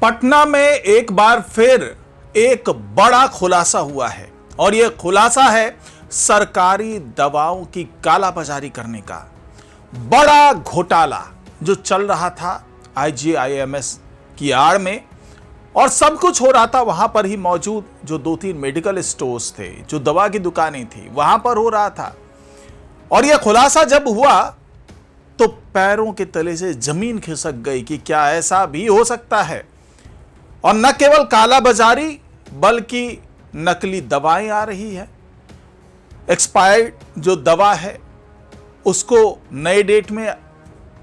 पटना में एक बार फिर एक बड़ा खुलासा हुआ है और यह खुलासा है सरकारी दवाओं की कालाबाजारी करने का। बड़ा घोटाला जो चल रहा था IGIMS की आड़ में और सब कुछ हो रहा था वहां पर ही मौजूद जो 2-3 मेडिकल स्टोर्स थे, जो दवा की दुकानें थी, वहां पर हो रहा था। और यह खुलासा जब हुआ तो पैरों के तले से जमीन खिसक गई कि क्या ऐसा भी हो सकता है। और न केवल कालाबाजारी बल्कि नकली दवाएं आ रही है। एक्सपायर्ड जो दवा है उसको नए डेट में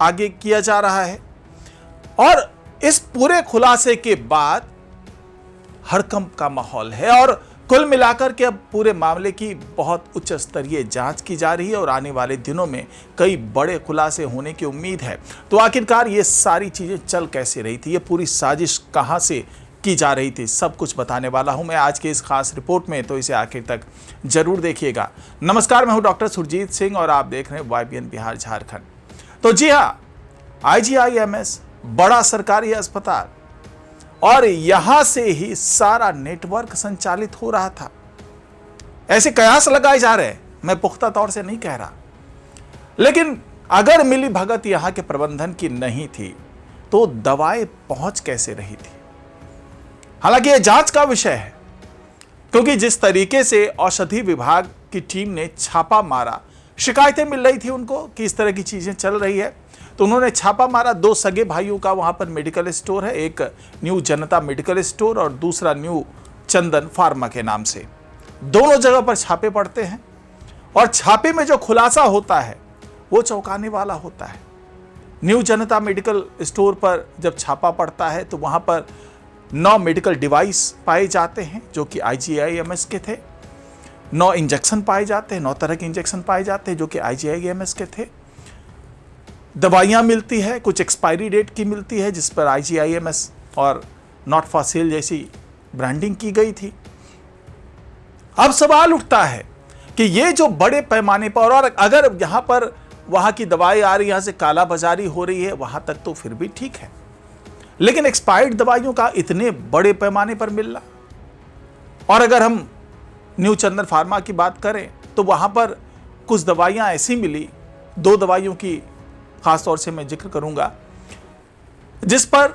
आगे किया जा रहा है। और इस पूरे खुलासे के बाद हड़कंप का माहौल है और कुल मिलाकर के अब पूरे मामले की बहुत उच्च स्तरीय जांच की जा रही है और आने वाले दिनों में कई बड़े खुलासे होने की उम्मीद है। तो आखिरकार ये सारी चीजें चल कैसे रही थी, ये पूरी साजिश कहां से की जा रही थी, सब कुछ बताने वाला हूं मैं आज के इस खास रिपोर्ट में, तो इसे आखिर तक जरूर देखिएगा। नमस्कार, मैं हूं डॉक्टर सुरजीत सिंह और आप देख रहे हैं YBN बिहार झारखंड। तो जी हां, IGIMS बड़ा सरकारी अस्पताल और यहां से ही सारा नेटवर्क संचालित हो रहा था। ऐसे कयास लगाए जा रहे हैं, मैं पुख्ता तौर से नहीं कह रहा, लेकिन अगर मिली भगत यहां के प्रबंधन की नहीं थी तो दवाएं पहुंच कैसे रही थी। हालांकि यह जांच का विषय है, क्योंकि जिस तरीके से औषधि विभाग की टीम ने छापा मारा, शिकायतें मिल रही थी उनको कि इस तरह की चीजें चल रही है, तो उन्होंने छापा मारा। 2 सगे भाइयों का वहां पर मेडिकल स्टोर है, एक न्यू जनता मेडिकल स्टोर और दूसरा न्यू चंदन फार्मा के नाम से। दोनों जगह पर छापे पड़ते हैं और छापे में जो खुलासा होता है वो चौंकाने वाला होता है। न्यू जनता मेडिकल स्टोर पर जब छापा पड़ता है तो वहां पर 9 मेडिकल डिवाइस पाए जाते हैं जो कि IGIMS के थे। 9 इंजेक्शन पाए जाते हैं, 9 तरह के इंजेक्शन पाए जाते हैं जो कि IGIMS के थे। दवाइयां मिलती है, कुछ एक्सपायरी डेट की मिलती है जिस पर IGIMS और नॉट फॉर सेल जैसी ब्रांडिंग की गई थी। अब सवाल उठता है कि ये जो बड़े पैमाने पर, और अगर यहां पर वहां की दवाएं आ रही, यहां से कालाबाजारी हो रही है, वहां तक तो फिर भी ठीक है, लेकिन एक्सपायर्ड दवाइयों का इतने बड़े पैमाने पर मिलना। और अगर हम न्यू चंदन फार्मा की बात करें तो वहां पर कुछ दवाइयां ऐसी मिली, 2 दवाइयों की खासतौर से मैं जिक्र करूंगा, जिस पर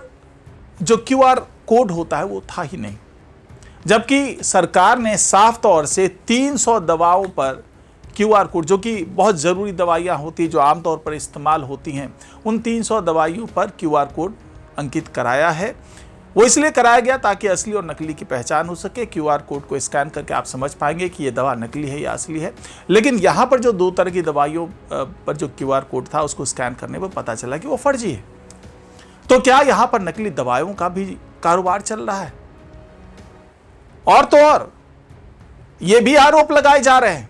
जो QR कोड होता है वो था ही नहीं, जबकि सरकार ने साफ तौर से 300 दवाओं पर QR कोड, जो कि बहुत जरूरी दवाइयां होती है जो आमतौर पर इस्तेमाल होती हैं, उन 300 दवाइयों पर QR कोड अंकित कराया है। वो इसलिए कराया गया ताकि असली और नकली की पहचान हो सके। QR कोड को स्कैन करके आप समझ पाएंगे कि ये दवा नकली है या असली है। लेकिन यहाँ पर जो 2 तरह की दवाइयों पर जो QR कोड था उसको स्कैन करने पर पता चला कि वो फर्जी है। तो क्या यहाँ पर नकली दवाइयों का भी कारोबार चल रहा है? और तो और ये भी आरोप लगाए जा रहे हैं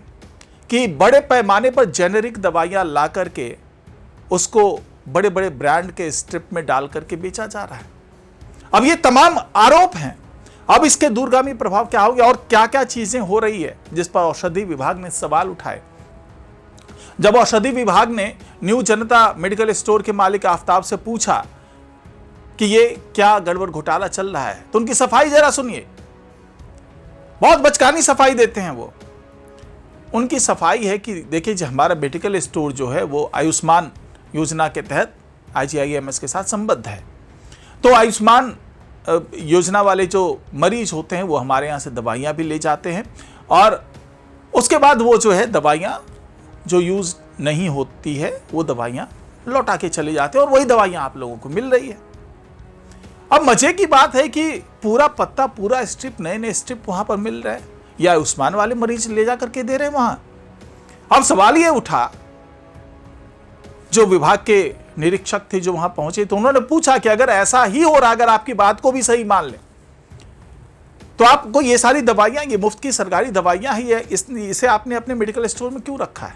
कि बड़े पैमाने पर जेनेरिक दवाइयां ला करके उसको बड़े बड़े ब्रांड के स्ट्रिप में डाल करके बेचा जा रहा है। अब ये तमाम आरोप हैं, अब इसके दूरगामी प्रभाव क्या होंगे और क्या क्या चीजें हो रही है जिस पर औषधि विभाग ने सवाल उठाए। जब औषधि विभाग ने न्यू जनता मेडिकल स्टोर के मालिक आफ्ताब से पूछा कि ये क्या गड़बड़ घोटाला चल रहा है, तो उनकी सफाई जरा सुनिए। बहुत बचकानी सफाई देते हैं वो। उनकी सफाई है कि देखिए, जो हमारा मेडिकल स्टोर जो है वो आयुष्मान योजना के तहत IGIMS के साथ संबद्ध है। तो आयुष्मान योजना वाले जो मरीज होते हैं वो हमारे यहाँ से दवाइयाँ भी ले जाते हैं और उसके बाद वो जो है दवाइयाँ जो यूज नहीं होती है वो दवाइयाँ लौटा के चले जाते हैं और वही दवाइयाँ आप लोगों को मिल रही है। अब मजे की बात है कि पूरा पत्ता, पूरा स्ट्रिप, नए स्ट्रिप वहां पर मिल रहे हैं या आयुष्मान वाले मरीज ले जा करके दे रहे हैं वहां। अब सवाल ये उठा, जो विभाग के निरीक्षक थे जो वहां पहुंचे, तो उन्होंने पूछा कि अगर ऐसा ही हो रहा, अगर आपकी बात को भी सही मान लें, तो आपको ये सारी दवाइयां, ये मुफ्त की सरकारी दवाइयां ही है, इसे आपने अपने मेडिकल स्टोर में क्यों रखा है?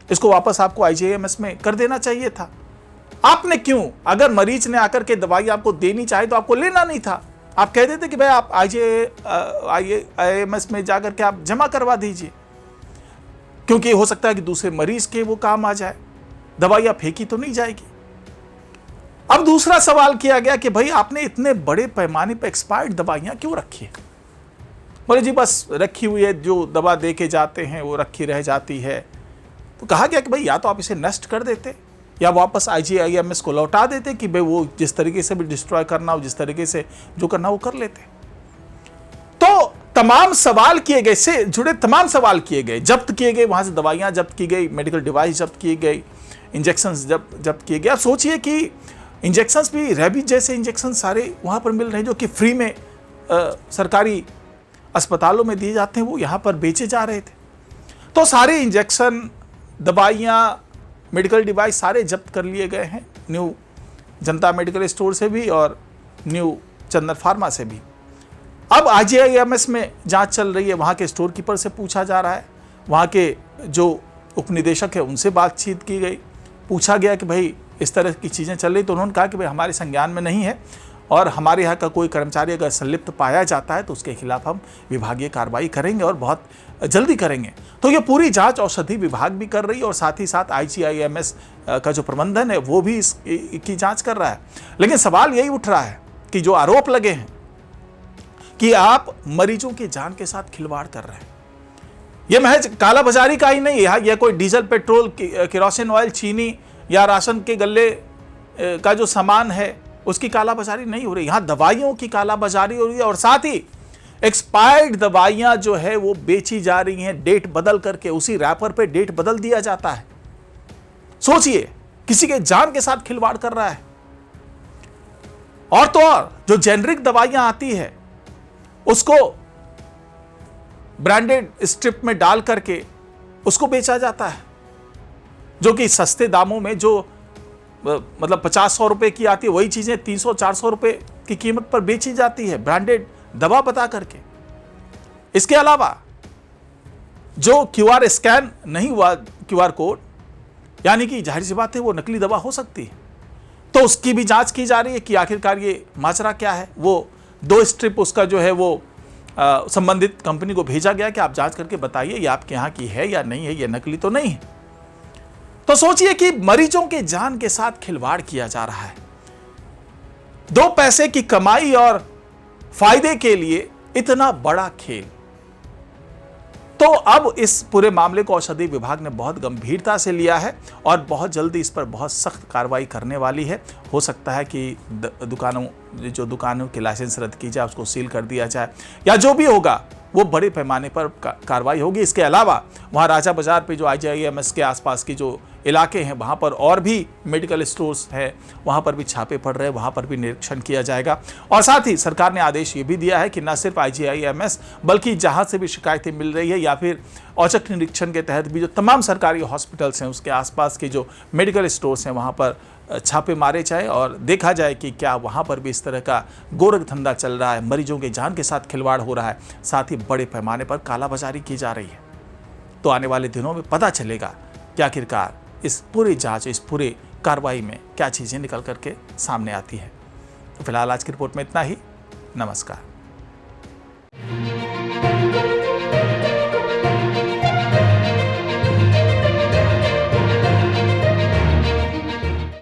इसको वापस आपको IGIMS में कर देना चाहिए था। आपने क्यों, अगर मरीज ने आकर के दवाई आपको देनी चाहे तो आपको लेना नहीं था, आप कह देते कि भाई आप IGIMS में जाकर के आप जमा करवा दीजिए, क्योंकि हो सकता है कि दूसरे मरीज के वो काम आ जाए, दवाइयां फेंकी तो नहीं जाएगी। अब दूसरा सवाल किया गया कि भाई आपने इतने बड़े पैमाने पर एक्सपायर्ड दवाइयां क्यों रखी है? बोले जी बस रखी हुई है, जो दवा दे के जाते हैं वो रखी रह जाती है। तो कहा गया कि भाई या तो आप इसे नष्ट कर देते या वापस IGIMS को लौटा देते कि भाई वो जिस तरीके से भी डिस्ट्रॉय करना हो, जिस तरीके से जो करना वो कर लेते। तो तमाम सवाल किए गए, से जुड़े तमाम सवाल किए गए, जब्त किए गए, वहां से दवाइयां जब्त की गई, मेडिकल डिवाइस जब्त किए गए, इंजेक्शंस जब्त किए गए। आप सोचिए कि इंजेक्शंस भी रेबीज जैसे इंजेक्शन सारे वहां पर मिल रहे हैं जो कि फ्री में सरकारी अस्पतालों में दिए जाते हैं, वो यहाँ पर बेचे जा रहे थे। तो सारे इंजेक्शन, दवाइयाँ, मेडिकल डिवाइस सारे जब्त कर लिए गए हैं, न्यू जनता मेडिकल स्टोर से भी और न्यू चंदन फार्मा से भी। अब IGIMS में जांच चल रही है, वहाँ के स्टोर कीपर से पूछा जा रहा है, वहाँ के जो उपनिदेशक है उनसे बातचीत की गई, पूछा गया कि भाई इस तरह की चीज़ें चल रही। तो उन्होंने कहा कि भाई हमारे संज्ञान में नहीं है और हमारे यहाँ का कोई कर्मचारी अगर संलिप्त पाया जाता है तो उसके खिलाफ हम विभागीय कार्रवाई करेंगे और बहुत जल्दी करेंगे। तो ये पूरी जांच औषधि विभाग भी कर रही है और साथ ही साथ IGIMS का जो प्रबंधन है वो भी इसकी जांच कर रहा है। लेकिन सवाल यही उठ रहा है कि जो आरोप लगे हैं कि आप मरीजों की जान के साथ खिलवाड़ कर रहे हैं, ये महज कालाबाजारी का ही नहीं है, यह कोई डीजल, पेट्रोल, केरोसिन ऑयल, चीनी या राशन के गल्ले का जो सामान है उसकी कालाबाजारी नहीं हो रही, यहाँ दवाइयों की कालाबाजारी हो रही है। और साथ ही एक्सपायर्ड दवाइयां जो है वो बेची जा रही हैं, डेट बदल करके, उसी रैपर पे डेट बदल दिया जाता है। सोचिए, किसी के जान के साथ खिलवाड़ कर रहा है। और तो और जो जेनरिक दवाइयां आती है उसको ब्रांडेड स्ट्रिप में डाल करके उसको बेचा जाता है, जो कि सस्ते दामों में, जो मतलब 50-100 रुपए की आती है, वही चीजें 300-400 रुपए की कीमत पर बेची जाती है, ब्रांडेड दवा बता करके। इसके अलावा जो QR स्कैन नहीं हुआ, QR कोड, यानी कि जाहिर सी बात है वो नकली दवा हो सकती है, तो उसकी भी जांच की जा रही है कि आखिरकार ये माजरा क्या है। वो 2 स्ट्रिप उसका जो है वो संबंधित कंपनी को भेजा गया कि आप जांच करके बताइए ये आपके यहाँ की है या नहीं है, ये नकली तो नहीं है। तो सोचिए कि मरीजों के जान के साथ खिलवाड़ किया जा रहा है, 2 पैसे की कमाई और फायदे के लिए इतना बड़ा खेल। तो अब इस पूरे मामले को औषधि विभाग ने बहुत गंभीरता से लिया है और बहुत जल्दी इस पर बहुत सख्त कार्रवाई करने वाली है। हो सकता है कि दुकानों के लाइसेंस रद्द की जाए, उसको सील कर दिया जाए, या जो भी होगा वो बड़े पैमाने पर कार्रवाई होगी। इसके अलावा वहाँ राजा बाजार पे जो IGIMS के आसपास की जो इलाके हैं वहाँ पर और भी मेडिकल स्टोर्स हैं, वहाँ पर भी छापे पड़ रहे हैं, वहाँ पर भी निरीक्षण किया जाएगा। और साथ ही सरकार ने आदेश ये भी दिया है कि न सिर्फ IGIMS बल्कि जहाँ से भी शिकायतें मिल रही है या फिर औचक निरीक्षण के तहत भी जो तमाम सरकारी हॉस्पिटल्स हैं उसके आसपास के जो मेडिकल स्टोर्स हैं वहाँ पर छापे मारे जाए और देखा जाए कि क्या वहाँ पर भी इस तरह का गोरख धंधा चल रहा है, मरीजों के जान के साथ खिलवाड़ हो रहा है, साथ ही बड़े पैमाने पर कालाबाजारी की जा रही है। तो आने वाले दिनों में पता चलेगा कि आखिरकार इस पूरी जांच, इस पूरी कार्रवाई में क्या चीज़ें निकल करके सामने आती है। तो फिलहाल आज की रिपोर्ट में इतना ही। नमस्कार।